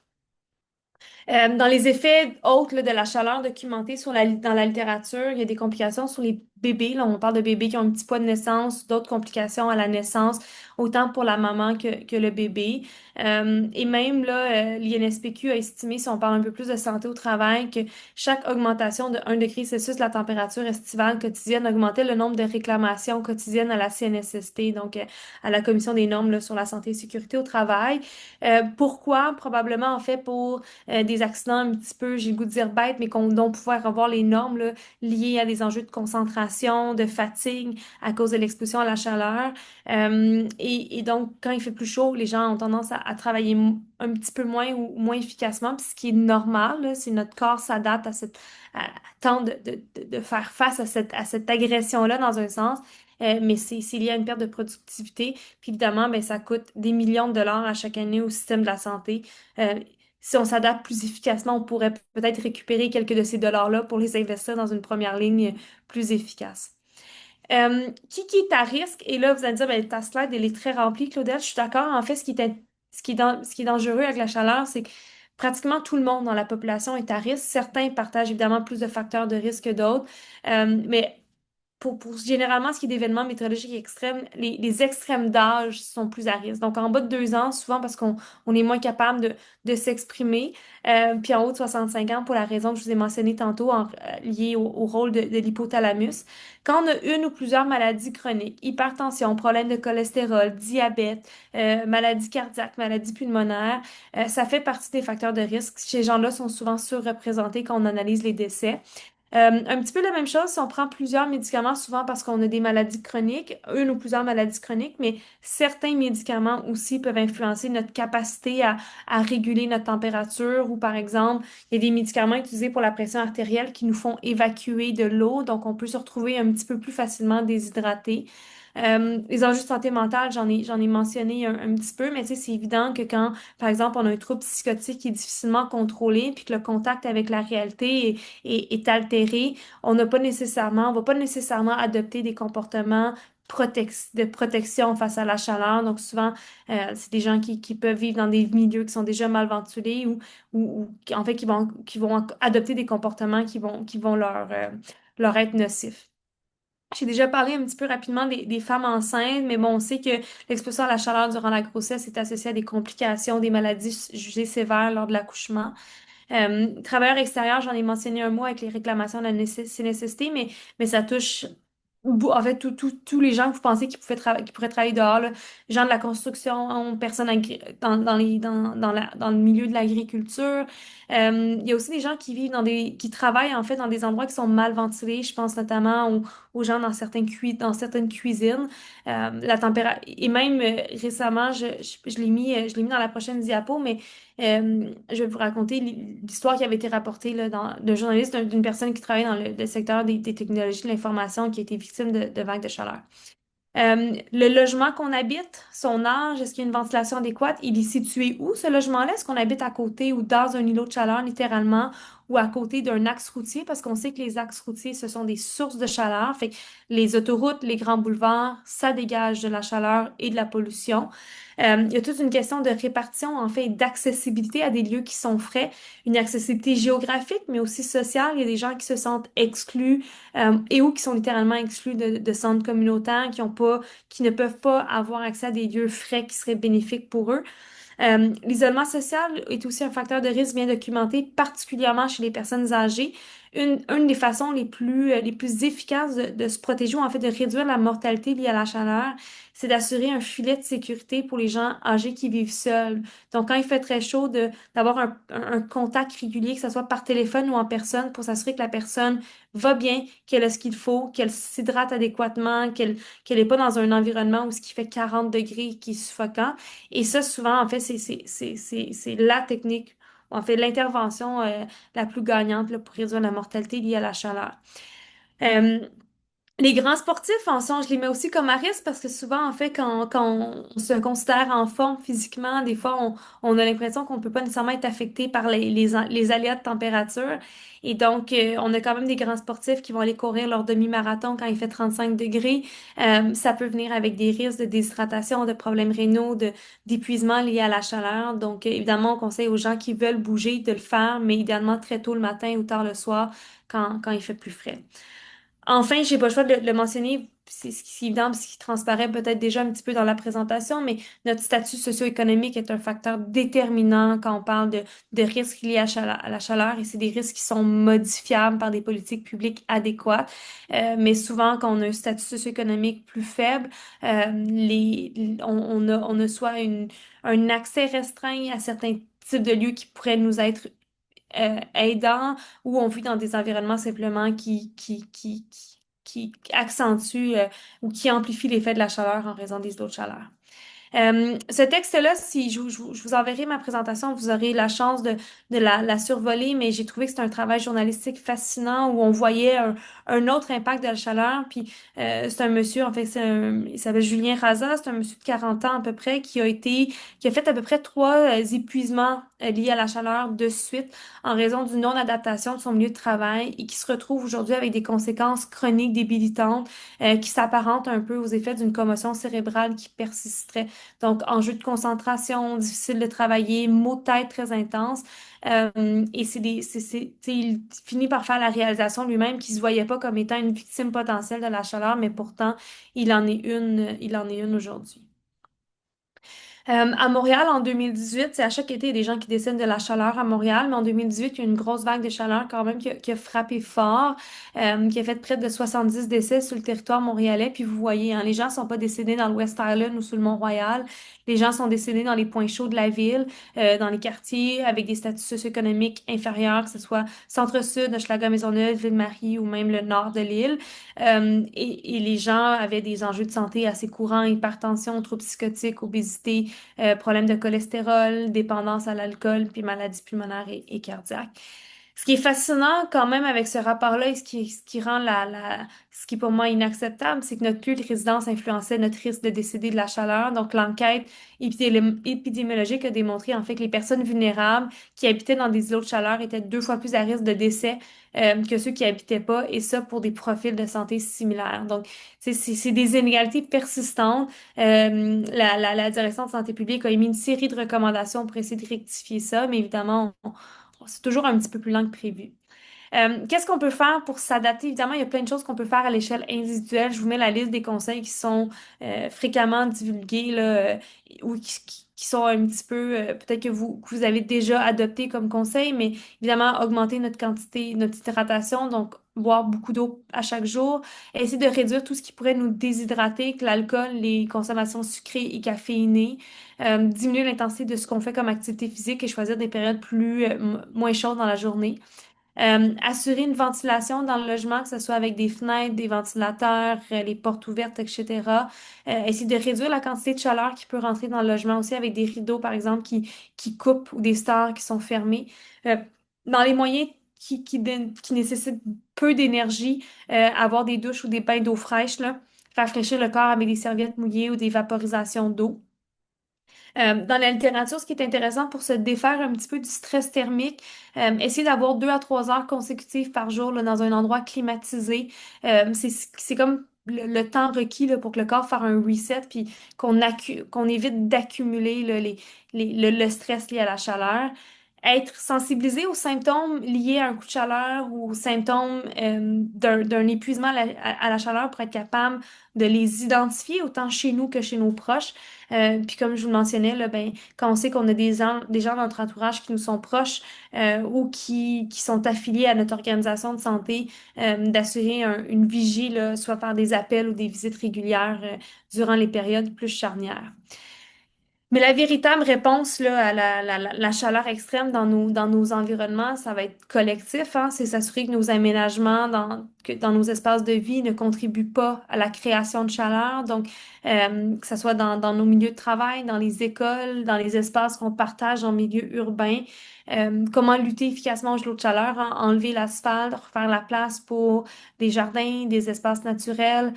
Dans les effets autres là, de la chaleur documentés dans la littérature, il y a des complications sur les bébés. Là, on parle de bébés qui ont un petit poids de naissance, d'autres complications à la naissance, autant pour la maman que le bébé. Et même là, l'INSPQ a estimé, si on parle un peu plus de santé au travail, que chaque augmentation de 1 degré Celsius de la température estivale quotidienne augmentait le nombre de réclamations quotidiennes à la CNSST, donc à la Commission des normes là, sur la santé et sécurité au travail. Pourquoi? Probablement en fait pour des des accidents un petit peu, j'ai le goût de dire bêtes, mais qu'on dont pouvoir revoir les normes là, liées à des enjeux de concentration, de fatigue à cause de l'exposition à la chaleur. Et donc, quand il fait plus chaud, les gens ont tendance à travailler un petit peu moins ou moins efficacement, puis ce qui est normal, là, c'est notre corps s'adapte tente de faire face à cette agression-là dans un sens. Mais c'est lié à une perte de productivité. Puis évidemment, ben, ça coûte des millions de dollars à chaque année au système de la santé. Euh, Si on s'adapte plus efficacement, on pourrait peut-être récupérer quelques de ces dollars-là pour les investir dans une première ligne plus efficace. Qui est à risque? Et là, vous allez me dire, ben, ta slide, elle est très remplie, Claudette. Je suis d'accord. En fait, ce qui est dangereux avec la chaleur, c'est que pratiquement tout le monde dans la population est à risque. Certains partagent évidemment plus de facteurs de risque que d'autres. Mais pour généralement ce qui est d'événements météorologiques extrêmes, les extrêmes d'âge sont plus à risque. Donc, en bas de 2 ans, souvent parce qu'on est moins capable de s'exprimer. Puis en haut de 65 ans, pour la raison que je vous ai mentionnée tantôt, liée au rôle de l'hypothalamus. Quand on a une ou plusieurs maladies chroniques, hypertension, problème de cholestérol, diabète, maladie cardiaque, maladie pulmonaire, ça fait partie des facteurs de risque. Ces gens-là sont souvent surreprésentés quand on analyse les décès. Un petit peu la même chose si on prend plusieurs médicaments, souvent parce qu'on a des maladies chroniques, une ou plusieurs maladies chroniques, mais certains médicaments aussi peuvent influencer notre capacité à réguler notre température ou par exemple, il y a des médicaments utilisés pour la pression artérielle qui nous font évacuer de l'eau, donc on peut se retrouver un petit peu plus facilement déshydraté. Les enjeux de santé mentale, j'en ai mentionné un petit peu, mais tu sais, c'est évident que quand, par exemple, on a un trouble psychotique qui est difficilement contrôlé, puis que le contact avec la réalité est altéré, on va pas nécessairement adopter des comportements de protection face à la chaleur. Donc souvent, c'est des gens qui peuvent vivre dans des milieux qui sont déjà mal ventilés ou en fait qui vont adopter des comportements qui vont leur être nocifs. J'ai déjà parlé un petit peu rapidement des femmes enceintes, mais bon, on sait que l'exposition à la chaleur durant la grossesse est associée à des complications, des maladies jugées sévères lors de l'accouchement. Travailleurs extérieurs, j'en ai mentionné un mot avec les réclamations de la nécessité, mais ça touche en fait tous les gens que vous pensez qui pourraient travailler dehors, là. Gens de la construction, personnes dans le milieu de l'agriculture. Il y a aussi des gens qui vivent qui travaillent en fait dans des endroits qui sont mal ventilés. Je pense notamment aux gens dans dans certaines cuisines. La température, et même récemment, je l'ai mis dans la prochaine diapo, mais je vais vous raconter l'histoire qui avait été rapportée là, d'un journaliste, d'une personne qui travaille dans le secteur des technologies de l'information qui a été victime de vagues de chaleur. Le logement qu'on habite, son âge, est-ce qu'il y a une ventilation adéquate? Il est situé où, ce logement-là? Est-ce qu'on habite à côté ou dans un îlot de chaleur, littéralement, ou à côté d'un axe routier? Parce qu'on sait que les axes routiers, ce sont des sources de chaleur. Fait que les autoroutes, les grands boulevards, ça dégage de la chaleur et de la pollution. Il y a toute une question de répartition, en fait, et d'accessibilité à des lieux qui sont frais. Une accessibilité géographique, mais aussi sociale. Il y a des gens qui se sentent exclus et ou qui sont littéralement exclus de centres communautaires, qui ne peuvent pas avoir accès à des lieux frais qui seraient bénéfiques pour eux. L'isolement social est aussi un facteur de risque bien documenté, particulièrement chez les personnes âgées. Une des façons les plus efficaces de se protéger ou en fait de réduire la mortalité liée à la chaleur, c'est d'assurer un filet de sécurité pour les gens âgés qui vivent seuls. Donc, quand il fait très chaud, d'avoir un contact régulier, que ce soit par téléphone ou en personne, pour s'assurer que la personne va bien, qu'elle a ce qu'il faut, qu'elle s'hydrate adéquatement, qu'elle n'est pas dans un environnement où ce qui fait 40 degrés qui est suffocant. Et ça, souvent, en fait, c'est la technique, en fait, l'intervention la plus gagnante là, pour réduire la mortalité liée à la chaleur. Euh, les grands sportifs, en sont, je les mets aussi comme à risque parce que souvent, en fait, quand on se considère en forme physiquement, des fois, on a l'impression qu'on ne peut pas nécessairement être affecté par les aléas de température. Et donc, on a quand même des grands sportifs qui vont aller courir leur demi-marathon quand il fait 35 degrés. Ça peut venir avec des risques de déshydratation, de problèmes rénaux, d'épuisement liés à la chaleur. Donc, évidemment, on conseille aux gens qui veulent bouger de le faire, mais idéalement très tôt le matin ou tard le soir quand il fait plus frais. Enfin, j'ai pas le choix de le mentionner, c'est ce qui est évident, ce qui transparaît peut-être déjà un petit peu dans la présentation, mais notre statut socio-économique est un facteur déterminant quand on parle de risques liés à la chaleur et c'est des risques qui sont modifiables par des politiques publiques adéquates. Mais souvent, quand on a un statut socio-économique plus faible, on a soit un accès restreint à certains types de lieux qui pourraient nous être aidant ou on vit dans des environnements simplement qui accentuent ou qui amplifient l'effet de la chaleur en raison des îlots de chaleur. Ce texte-là, si je vous enverrai ma présentation, vous aurez la chance de la survoler, mais j'ai trouvé que c'est un travail journalistique fascinant où on voyait un autre impact de la chaleur. Puis c'est un monsieur, en fait, il s'appelle Julien Raza, c'est un monsieur de 40 ans à peu près qui a fait à peu près trois épuisements liés à la chaleur de suite en raison d'une non-adaptation de son milieu de travail et qui se retrouve aujourd'hui avec des conséquences chroniques débilitantes qui s'apparentent un peu aux effets d'une commotion cérébrale qui persisterait. Donc, enjeu de concentration, difficile de travailler, maux de tête très intenses. Et tu sais, il finit par faire la réalisation lui-même qu'il se voyait pas comme étant une victime potentielle de la chaleur, mais pourtant, il en est une aujourd'hui. À Montréal, en 2018, c'est à chaque été, il y a des gens qui décèdent de la chaleur à Montréal, mais en 2018, il y a eu une grosse vague de chaleur quand même qui a frappé fort, qui a fait près de 70 décès sur le territoire montréalais. Puis vous voyez, hein, les gens sont pas décédés dans le West Island ou sur le Mont-Royal. Les gens sont décédés dans les points chauds de la ville, dans les quartiers avec des statuts socio-économiques inférieurs, que ce soit Centre-Sud, Hochelaga-Maisonneuve, Ville-Marie ou même le nord de l'île. Et les gens avaient des enjeux de santé assez courants, hypertension, troubles psychotiques, obésité, problèmes de cholestérol, dépendance à l'alcool, puis maladies pulmonaires et cardiaques. Ce qui est fascinant quand même avec ce rapport-là et ce qui rend ce qui est pour moi inacceptable, c'est que notre lieu de résidence influençait notre risque de décéder de la chaleur. Donc l'enquête épidémiologique a démontré en fait que les personnes vulnérables qui habitaient dans des îlots de chaleur étaient deux fois plus à risque de décès que ceux qui habitaient pas, et ça pour des profils de santé similaires. Donc c'est des inégalités persistantes. La direction de santé publique a émis une série de recommandations pour essayer de rectifier ça, mais évidemment, c'est toujours un petit peu plus lent que prévu. Qu'est-ce qu'on peut faire pour s'adapter? Évidemment, il y a plein de choses qu'on peut faire à l'échelle individuelle. Je vous mets la liste des conseils qui sont fréquemment divulgués là, ou qui sont un petit peu, peut-être que vous avez déjà adopté comme conseil, mais évidemment, augmenter notre quantité, notre hydratation, donc boire beaucoup d'eau à chaque jour, essayer de réduire tout ce qui pourrait nous déshydrater, que l'alcool, les consommations sucrées et caféinées, diminuer l'intensité de ce qu'on fait comme activité physique et choisir des périodes moins chaudes dans la journée. Assurer une ventilation dans le logement, que ce soit avec des fenêtres, des ventilateurs, les portes ouvertes, etc. Essayer de réduire la quantité de chaleur qui peut rentrer dans le logement aussi avec des rideaux, par exemple, qui coupent ou des stores qui sont fermés. Euh, dans les moyens qui nécessitent peu d'énergie, avoir des douches ou des bains d'eau fraîche, là, rafraîchir le corps avec des serviettes mouillées ou des vaporisations d'eau. Dans la littérature, ce qui est intéressant pour se défaire un petit peu du stress thermique, essayer d'avoir 2 à 3 heures consécutives par jour là, dans un endroit climatisé. C'est comme le temps requis là, pour que le corps fasse un reset, puis qu'on évite d'accumuler là, le stress lié à la chaleur. Être sensibilisé aux symptômes liés à un coup de chaleur ou aux symptômes d'un épuisement à la chaleur pour être capable de les identifier autant chez nous que chez nos proches. Puis comme je vous le mentionnais, là, ben, quand on sait qu'on a des gens dans notre entourage qui nous sont proches ou qui sont affiliés à notre organisation de santé, d'assurer une vigie, là, soit par des appels ou des visites régulières durant les périodes plus charnières. Mais la véritable réponse là, à la chaleur extrême dans nos environnements, ça va être collectif, hein. C'est s'assurer que nos aménagements dans nos espaces de vie ne contribuent pas à la création de chaleur. Donc, que ce soit dans nos milieux de travail, dans les écoles, dans les espaces qu'on partage en milieu urbain. Comment lutter efficacement aux lots de chaleur, hein? Enlever l'asphalte, refaire la place pour des jardins, des espaces naturels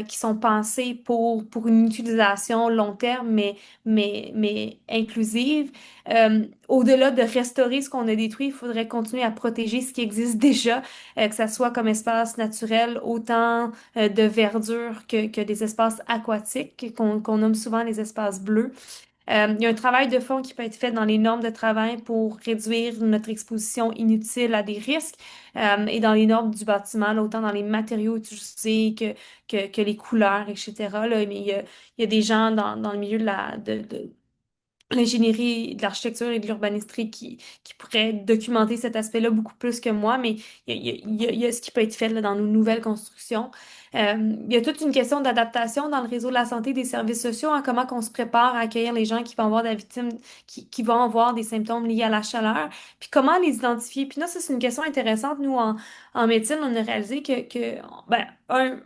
qui sont pensés pour une utilisation long terme, mais inclusive. Au-delà de restaurer ce qu'on a détruit, il faudrait continuer à protéger ce qui existe déjà, que ça soit comme espace naturel, autant de verdure que des espaces aquatiques, qu'on nomme souvent les espaces bleus. Il y a un travail de fond qui peut être fait dans les normes de travail pour réduire notre exposition inutile à des risques et dans les normes du bâtiment, là, autant dans les matériaux utilisés que les couleurs, etc. Là, mais il y a des gens dans le milieu de l'ingénierie, de l'architecture et de l'urbanisterie qui pourraient documenter cet aspect-là beaucoup plus que moi, mais il y a ce qui peut être fait là, dans nos nouvelles constructions. Il y a toute une question d'adaptation dans le réseau de la santé des services sociaux, hein, comment qu'on se prépare à accueillir les gens qui vont avoir des victimes, qui vont avoir des symptômes liés à la chaleur, puis comment les identifier. Puis là, ça, c'est une question intéressante. Nous, en médecine, on a réalisé ben,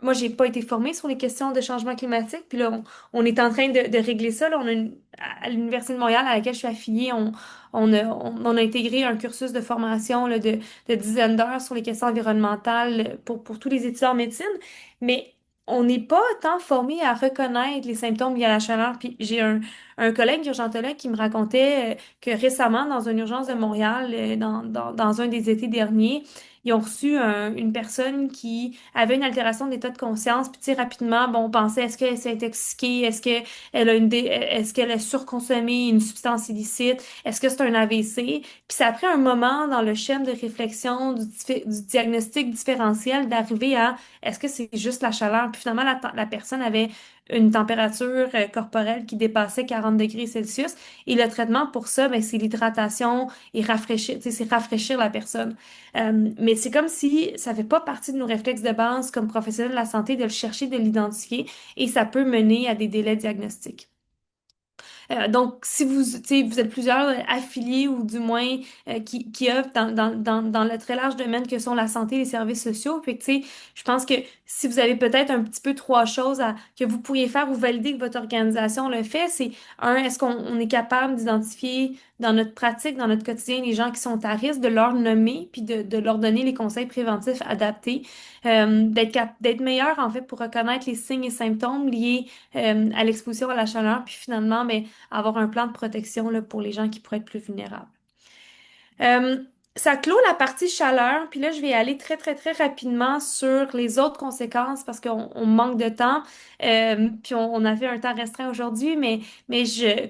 moi, j'ai pas été formée sur les questions de changement climatique, puis là, on est en train de régler ça. Là, à l'Université de Montréal, à laquelle je suis affiliée, on a intégré un cursus de formation là, de dizaines d'heures sur les questions environnementales pour tous les étudiants en médecine, mais on n'est pas tant formé à reconnaître les symptômes liés à la chaleur. Puis j'ai un collègue urgentologue qui me racontait que récemment, dans une urgence de Montréal, dans un des étés derniers, ils ont reçu une personne qui avait une altération de l'état de conscience. Puis, tu sais, rapidement, bon, on pensait, est-ce qu'elle s'est intoxiquée? Est-ce qu'elle a surconsommé une substance illicite? Est-ce que c'est un AVC? Puis, ça a pris un moment dans le schéma de réflexion du diagnostic différentiel d'arriver à est-ce que c'est juste la chaleur? Puis, finalement, la personne avait une température corporelle qui dépassait 40 degrés Celsius. Et le traitement pour ça, ben, c'est l'hydratation et rafraîchir, tu sais, c'est rafraîchir la personne. Mais c'est comme si ça fait pas partie de nos réflexes de base comme professionnels de la santé de le chercher, de l'identifier, et ça peut mener à des délais diagnostiques. Donc, si vous, tu sais, vous êtes plusieurs affiliés ou du moins qui œuvrent dans le très large domaine que sont la santé et les services sociaux, puis tu sais, je pense que si vous avez peut-être un petit peu trois choses que vous pourriez faire ou valider que votre organisation le fait, c'est un, est-ce qu'on est capable d'identifier dans notre pratique, dans notre quotidien, les gens qui sont à risque, de leur nommer, puis de leur donner les conseils préventifs adaptés, d'être meilleur en fait pour reconnaître les signes et symptômes liés à l'exposition à la chaleur, puis finalement, ben, avoir un plan de protection là, pour les gens qui pourraient être plus vulnérables. Euh, Ça clôt la partie chaleur, puis là, je vais aller très, très, très rapidement sur les autres conséquences parce qu'on manque de temps. Puis on a fait un temps restreint aujourd'hui, mais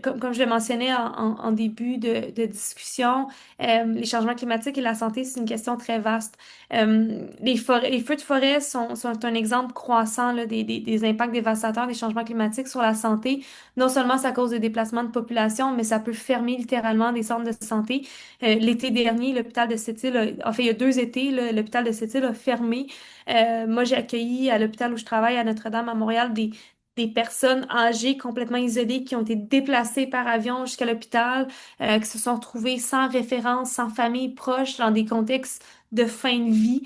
comme je le mentionnais en début de discussion, les changements climatiques et la santé, c'est une question très vaste. Les feux de forêt sont un exemple croissant là, des impacts dévastateurs des changements climatiques sur la santé. Non seulement ça cause des déplacements de population, mais ça peut fermer littéralement des centres de santé. L'été dernier, l'hôpital de Sept-Îles, il y a 2 étés, là, l'hôpital de Sept-Îles a fermé. Moi, j'ai accueilli à l'hôpital où je travaille à Notre-Dame à Montréal des personnes âgées complètement isolées qui ont été déplacées par avion jusqu'à l'hôpital, qui se sont retrouvées sans référence, sans famille proche, dans des contextes de fin de vie.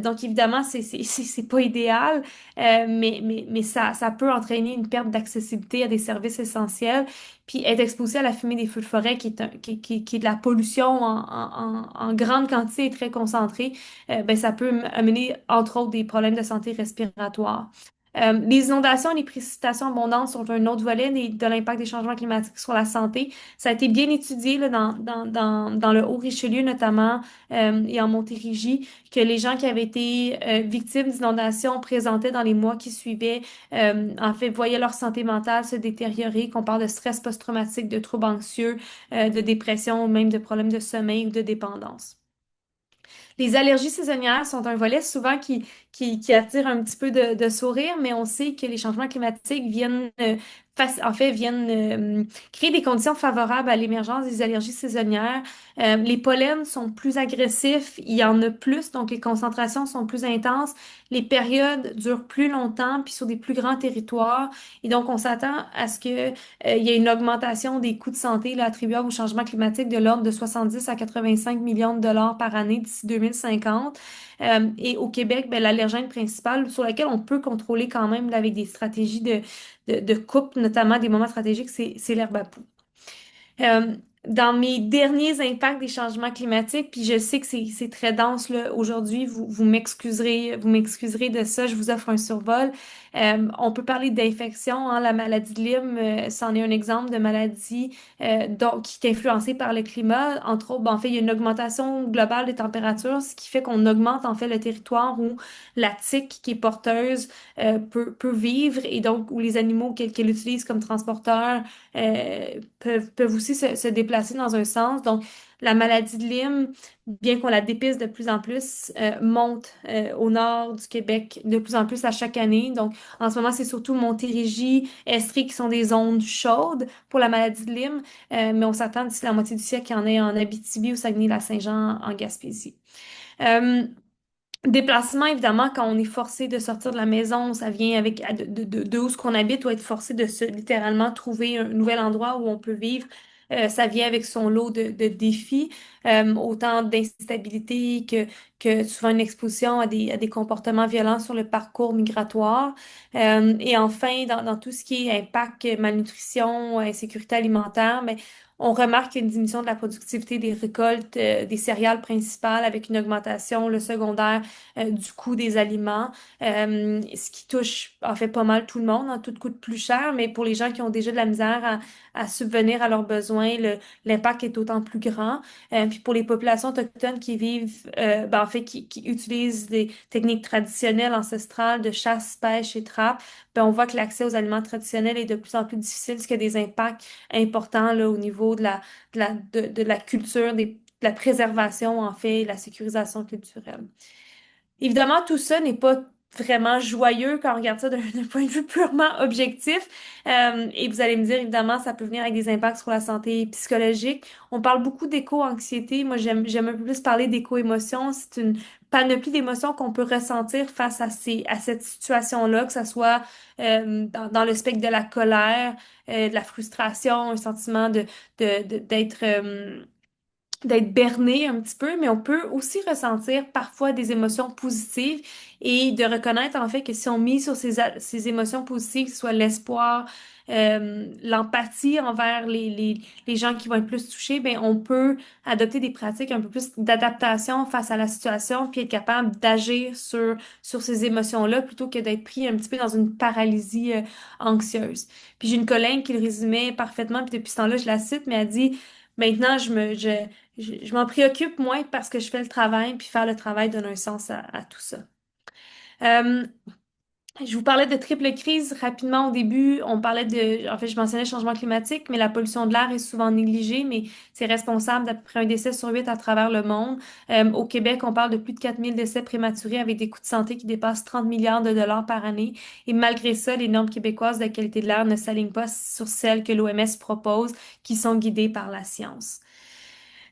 Donc, évidemment, c'est pas idéal, mais ça peut entraîner une perte d'accessibilité à des services essentiels. Puis être exposé à la fumée des feux de forêt, qui est de la pollution en grande quantité et très concentrée, ben, ça peut amener, entre autres, des problèmes de santé respiratoire. Les inondations et les précipitations abondantes sont un autre volet de l'impact des changements climatiques sur la santé. Ça a été bien étudié là, dans le Haut-Richelieu notamment et en Montérégie, que les gens qui avaient été victimes d'inondations présentaient dans les mois qui suivaient, en fait, voyaient leur santé mentale se détériorer, qu'on parle de stress post-traumatique, de troubles anxieux, de dépression ou même de problèmes de sommeil ou de dépendance. Les allergies saisonnières sont un volet souvent qui attire un petit peu de sourire, mais on sait que les changements climatiques viennent créer des conditions favorables à l'émergence des allergies saisonnières. Les pollens sont plus agressifs, il y en a plus, donc les concentrations sont plus intenses, les périodes durent plus longtemps, puis sur des plus grands territoires. Et donc, on s'attend à ce que, il y ait une augmentation des coûts de santé là, attribuables au changement climatique de l'ordre de 70 à 85 millions de dollars par année d'ici 2050. Et au Québec, ben, l'allergène principal sur lequel on peut contrôler quand même là, avec des stratégies de coupe, notamment des moments stratégiques, c'est l'herbe à poux. Euh, Dans mes derniers impacts des changements climatiques, puis je sais que c'est très dense là, aujourd'hui, vous m'excuserez de ça, je vous offre un survol. On peut parler d'infection, hein, la maladie de Lyme, c'en est un exemple de maladie donc, qui est influencée par le climat. Entre autres, ben, en fait, il y a une augmentation globale des températures, ce qui fait qu'on augmente en fait le territoire où la tique qui est porteuse peut vivre et donc où les animaux qu'elle utilise comme transporteurs peuvent aussi se déplacer dans un sens. Donc, la maladie de Lyme, bien qu'on la dépiste de plus en plus, monte au nord du Québec de plus en plus à chaque année. Donc, en ce moment, c'est surtout Montérégie, Estrie qui sont des zones chaudes pour la maladie de Lyme, mais on s'attend d'ici la moitié du siècle qu'il y en ait en Abitibi, au Saguenay-Lac-Saint-Jean, en Gaspésie. Euh, Déplacement, évidemment, quand on est forcé de sortir de la maison, ça vient avec de où ce qu'on habite ou être forcé de se littéralement trouver un nouvel endroit où on peut vivre. Ça vient avec son lot de défis, autant d'instabilité que souvent une exposition à des comportements violents sur le parcours migratoire. Et enfin, dans tout ce qui est impact, malnutrition, insécurité alimentaire, mais on remarque une diminution de la productivité des récoltes, des céréales principales avec une augmentation, le secondaire du coût des aliments, ce qui touche en fait pas mal tout le monde, hein, tout coûte plus cher, mais pour les gens qui ont déjà de la misère à subvenir à leurs besoins, l'impact est d'autant plus grand. Puis pour les populations autochtones qui vivent, ben, en fait, qui utilisent des techniques traditionnelles, ancestrales de chasse, pêche et trappe, ben, on voit que l'accès aux aliments traditionnels est de plus en plus difficile, ce qui a des impacts importants là, au niveau de la culture, de la préservation, en fait, et la sécurisation culturelle. Évidemment, tout ça n'est pas vraiment joyeux quand on regarde ça d'un point de vue purement objectif. Et vous allez me dire, évidemment, ça peut venir avec des impacts sur la santé psychologique. On parle beaucoup d'éco-anxiété. Moi, j'aime un peu plus parler d'éco-émotion. C'est une panoplie d'émotions qu'on peut ressentir face à cette situation-là, que ce soit dans le spectre de la colère, de la frustration, un sentiment d'être berné un petit peu, mais on peut aussi ressentir parfois des émotions positives et de reconnaître en fait que si on mise sur ces émotions positives, que ce soit l'espoir, l'empathie envers les gens qui vont être plus touchés, ben on peut adopter des pratiques un peu plus d'adaptation face à la situation, puis être capable d'agir sur ces émotions-là plutôt que d'être pris un petit peu dans une paralysie anxieuse. Puis j'ai une collègue qui le résumait parfaitement, puis depuis ce temps-là, je la cite, mais elle dit maintenant, je m'en préoccupe moins parce que je fais le travail, puis faire le travail donne un sens à tout ça. Euh, je vous parlais de triple crise rapidement au début. On parlait en fait, je mentionnais le changement climatique, mais la pollution de l'air est souvent négligée, mais c'est responsable d'à peu près un décès sur 8 à travers le monde. Au Québec, on parle de plus de 4000 décès prématurés avec des coûts de santé qui dépassent 30 milliards de dollars par année. Et malgré ça, les normes québécoises de la qualité de l'air ne s'alignent pas sur celles que l'OMS propose, qui sont guidées par la science.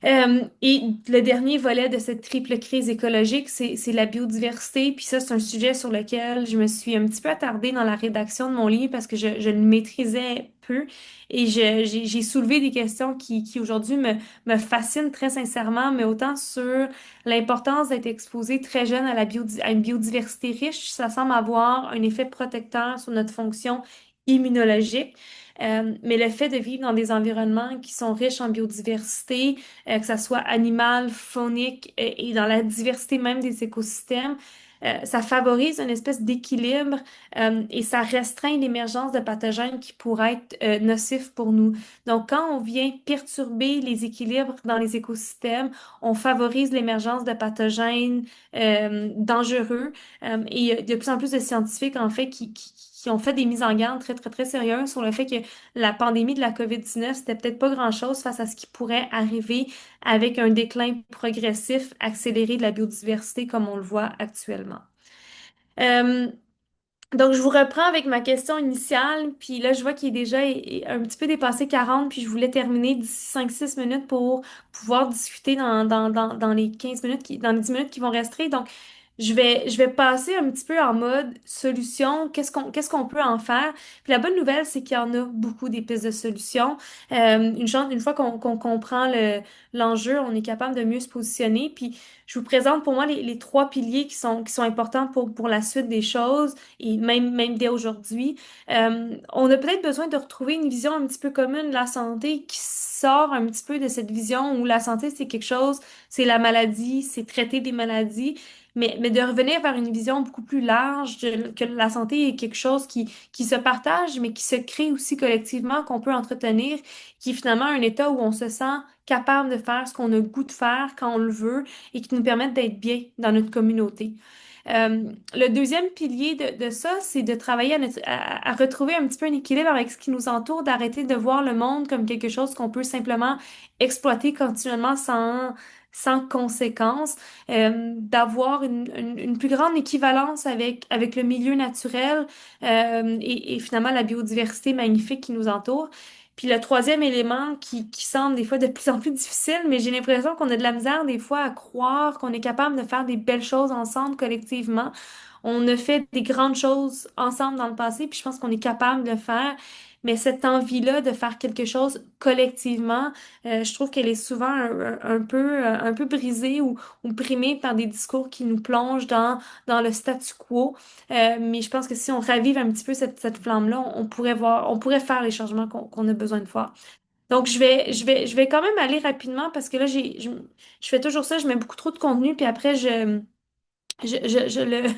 Et le dernier volet de cette triple crise écologique, c'est la biodiversité. Puis ça, c'est un sujet sur lequel je me suis un petit peu attardée dans la rédaction de mon livre parce que je le maîtrisais peu. Et j'ai soulevé des questions qui aujourd'hui me fascinent très sincèrement, mais autant sur l'importance d'être exposé très jeune à à une biodiversité riche, ça semble avoir un effet protecteur sur notre fonction immunologique. Mais le fait de vivre dans des environnements qui sont riches en biodiversité, que ça soit animal, faunique et dans la diversité même des écosystèmes, ça favorise une espèce d'équilibre et ça restreint l'émergence de pathogènes qui pourraient être nocifs pour nous. Donc, quand on vient perturber les équilibres dans les écosystèmes, on favorise l'émergence de pathogènes dangereux et il y a de plus en plus de scientifiques, en fait, qui ont fait des mises en garde très, très, très sérieuses sur le fait que la pandémie de la COVID-19, c'était peut-être pas grand-chose face à ce qui pourrait arriver avec un déclin progressif accéléré de la biodiversité comme on le voit actuellement. Euh, donc, je vous reprends avec ma question initiale, puis là, je vois qu'il est déjà un petit peu dépassé 40, puis je voulais terminer d'ici 5-6 minutes pour pouvoir discuter dans les 15 minutes dans les 10 minutes qui vont rester. Donc, je vais passer un petit peu en mode solution. Qu'est-ce qu'on peut en faire? Puis la bonne nouvelle, c'est qu'il y en a beaucoup des pistes de solutions. Une fois qu'on comprend l'enjeu, on est capable de mieux se positionner. Puis je vous présente pour moi les trois piliers qui sont importants pour la suite des choses et même dès aujourd'hui. On a peut-être besoin de retrouver une vision un petit peu commune de la santé qui sort un petit peu de cette vision où la santé, c'est quelque chose, c'est la maladie, c'est traiter des maladies. Mais de revenir vers une vision beaucoup plus large, que la santé est quelque chose qui se partage, mais qui se crée aussi collectivement, qu'on peut entretenir, qui est finalement un état où on se sent capable de faire ce qu'on a le goût de faire quand on le veut et qui nous permettent d'être bien dans notre communauté. Le deuxième pilier de ça, c'est de travailler à retrouver un petit peu un équilibre avec ce qui nous entoure, d'arrêter de voir le monde comme quelque chose qu'on peut simplement exploiter continuellement sans conséquence, d'avoir une plus grande équivalence avec le milieu naturel et finalement la biodiversité magnifique qui nous entoure. Puis le troisième élément qui semble des fois de plus en plus difficile, mais j'ai l'impression qu'on a de la misère des fois à croire qu'on est capable de faire des belles choses ensemble collectivement. On a fait des grandes choses ensemble dans le passé, puis je pense qu'on est capable de le faire. Mais cette envie-là de faire quelque chose collectivement, je trouve qu'elle est souvent un peu brisée ou brimée par des discours qui nous plongent dans le statu quo. Mais je pense que si on ravive un petit peu cette flamme-là, on pourrait voir, on pourrait faire les changements qu'on a besoin de faire. Donc, je vais quand même aller rapidement parce que là, je fais toujours ça, je mets beaucoup trop de contenu, puis après, je le,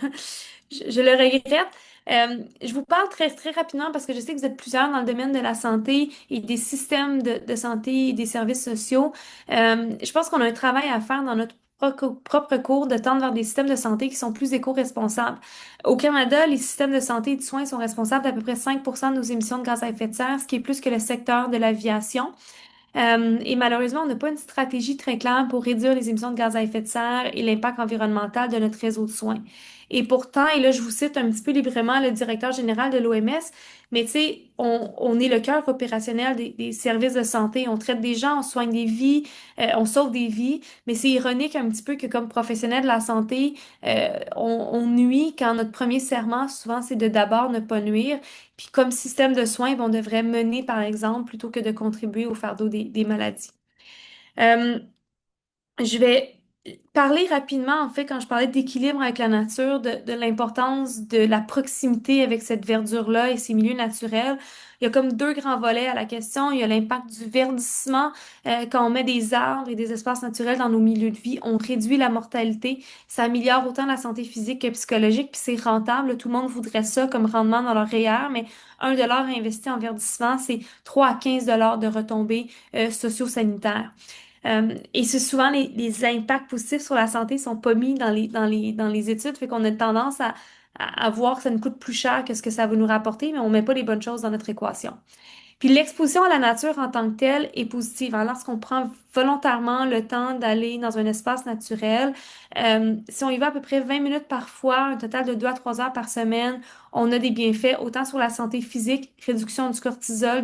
je le regrette. Je vous parle très, très rapidement parce que je sais que vous êtes plusieurs dans le domaine de la santé et des systèmes de santé et des services sociaux. Je pense qu'on a un travail à faire dans notre propre cours de tendre vers des systèmes de santé qui sont plus éco-responsables. Au Canada, les systèmes de santé et de soins sont responsables d'à peu près 5% de nos émissions de gaz à effet de serre, ce qui est plus que le secteur de l'aviation. Et malheureusement, on n'a pas une stratégie très claire pour réduire les émissions de gaz à effet de serre et l'impact environnemental de notre réseau de soins. Et pourtant, et là, je vous cite un petit peu librement le directeur général de l'OMS, mais tu sais, on est le cœur opérationnel des services de santé. On traite des gens, on soigne des vies, on sauve des vies, mais c'est ironique un petit peu que comme professionnel de la santé, on nuit quand notre premier serment, souvent, c'est de d'abord ne pas nuire. Puis comme système de soins, ben, on devrait mener, par exemple, plutôt que de contribuer au fardeau des maladies. Euh, je vais parler rapidement, en fait, quand je parlais d'équilibre avec la nature, de l'importance de la proximité avec cette verdure-là et ces milieux naturels. Il y a comme deux grands volets à la question. Il y a l'impact du verdissement. Quand on met des arbres et des espaces naturels dans nos milieux de vie, on réduit la mortalité. Ça améliore autant la santé physique que psychologique, puis c'est rentable. Tout le monde voudrait ça comme rendement dans leur REER, mais 1 dollar investi en verdissement, c'est 3 à 15 dollars de retombées socio-sanitaires. Et c'est souvent les impacts positifs sur la santé sont pas mis dans les études, fait qu'on a tendance à voir que ça nous coûte plus cher que ce que ça va nous rapporter, mais on met pas les bonnes choses dans notre équation. Puis l'exposition à la nature en tant que telle est positive. Alors, lorsqu'on prend volontairement le temps d'aller dans un espace naturel, si on y va à peu près 20 minutes par fois, un total de 2 à 3 heures par semaine, on a des bienfaits autant sur la santé physique, réduction du cortisol,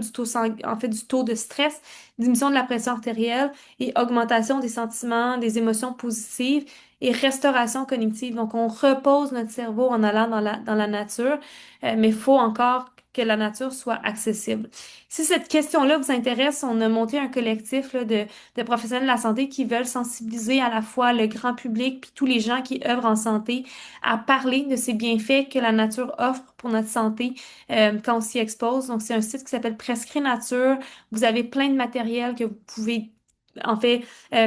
en fait, du taux de stress, diminution de la pression artérielle et augmentation des sentiments, des émotions positives et restauration cognitive. Donc, on repose notre cerveau en allant dans la nature, mais il faut encore que la nature soit accessible. Si cette question-là vous intéresse, on a monté un collectif là, de professionnels de la santé qui veulent sensibiliser à la fois le grand public puis tous les gens qui œuvrent en santé à parler de ces bienfaits que la nature offre pour notre santé quand on s'y expose. Donc, c'est un site qui s'appelle Prescrit Nature. Vous avez plein de matériel que vous pouvez en fait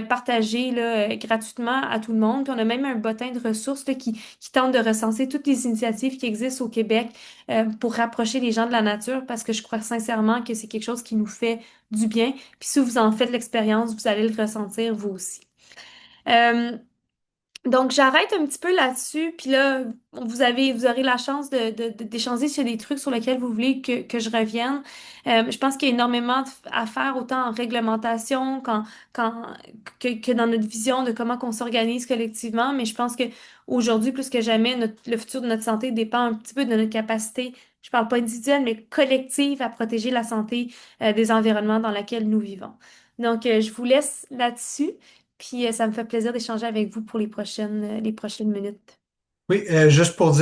partager là, gratuitement à tout le monde. Puis on a même un bottin de ressources là, qui tente de recenser toutes les initiatives qui existent au Québec pour rapprocher les gens de la nature parce que je crois sincèrement que c'est quelque chose qui nous fait du bien. Puis si vous en faites l'expérience, vous allez le ressentir vous aussi. Euh, donc, j'arrête un petit peu là-dessus, puis là, vous aurez la chance d'échanger sur des trucs sur lesquels vous voulez que je revienne. Je pense qu'il y a énormément à faire, autant en réglementation quand, que dans notre vision de comment qu'on s'organise collectivement, mais je pense que aujourd'hui, plus que jamais, le futur de notre santé dépend un petit peu de notre capacité, je parle pas individuelle, mais collective à protéger la santé, des environnements dans lesquels nous vivons. Donc, je vous laisse là-dessus. Puis ça me fait plaisir d'échanger avec vous pour les prochaines minutes. Oui, juste pour dire